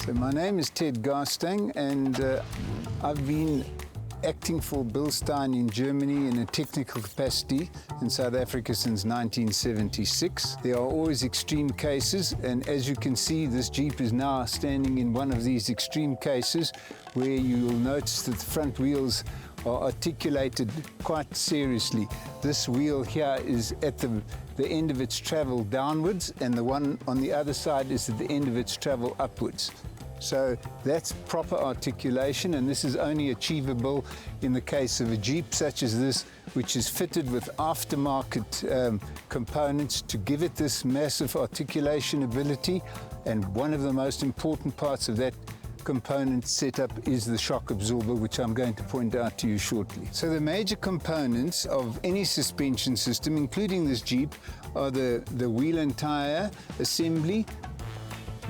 So my name is Ted Garstang, and I've been acting for Bilstein in Germany in a technical capacity in South Africa since 1976. There are always extreme cases, and as you can see, this Jeep is now standing in one of these extreme cases where you will notice that the front wheels are articulated quite seriously. This wheel here is at the end of its travel downwards, and the one on the other side is at the end of its travel upwards. So that's proper articulation, and this is only achievable in the case of a Jeep such as this, which is fitted with aftermarket components to give it this massive articulation ability. And one of the most important parts of that component setup is the shock absorber, which I'm going to point out to you shortly. So the major components of any suspension system, including this Jeep, are the wheel and tire assembly,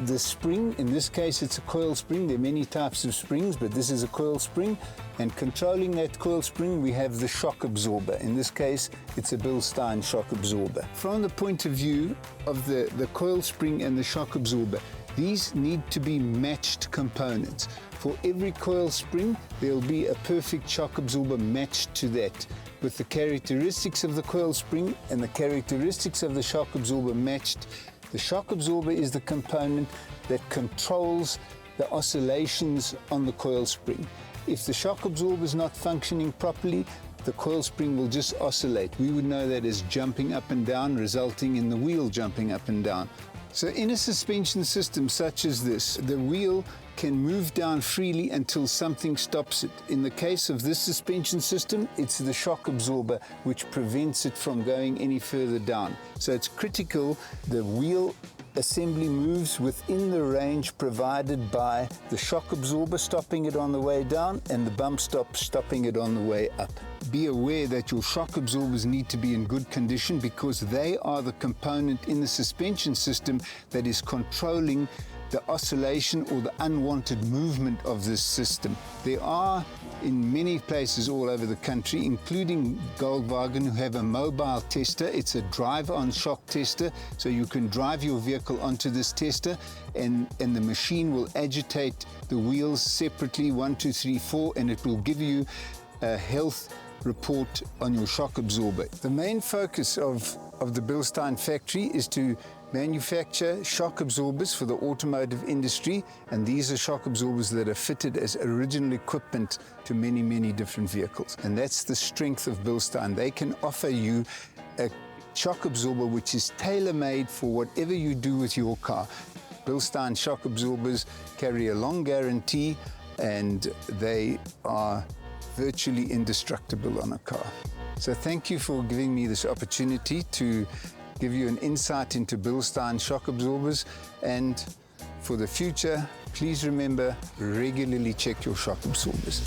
the spring. In this case it's a coil spring. There are many types of springs, but this is a coil spring, and controlling that coil spring we have the shock absorber. In this case it's a Bilstein shock absorber. From the point of view of the coil spring and the shock absorber, these need to be matched components. For every coil spring there will be a perfect shock absorber matched to that, with the characteristics of the coil spring and the characteristics of the shock absorber matched. The shock absorber is the component that controls the oscillations on the coil spring. If the shock absorber is not functioning properly, the coil spring will just oscillate. We would know that as jumping up and down, resulting in the wheel jumping up and down. So in a suspension system such as this, the wheel can move down freely until something stops it. In the case of this suspension system, it's the shock absorber which prevents it from going any further down. So it's critical the wheel assembly moves within the range provided by the shock absorber stopping it on the way down and the bump stop stopping it on the way up. Be aware that your shock absorbers need to be in good condition, because they are the component in the suspension system that is controlling the oscillation or the unwanted movement of this system. There are in many places all over the country, including Goldwagen, who have a mobile tester. It's a drive-on shock tester, so you can drive your vehicle onto this tester, and the machine will agitate the wheels separately, 1, 2, 3, 4, and it will give you a health report on your shock absorber. The main focus of the Bilstein factory is to manufacture shock absorbers for the automotive industry, and these are shock absorbers that are fitted as original equipment to many, many different vehicles. And that's the strength of Bilstein. They can offer you a shock absorber which is tailor-made for whatever you do with your car. Bilstein shock absorbers carry a long guarantee, and they are virtually indestructible on a car. So thank you for giving me this opportunity to give you an insight into Bilstein shock absorbers, and for the future, please remember, regularly check your shock absorbers.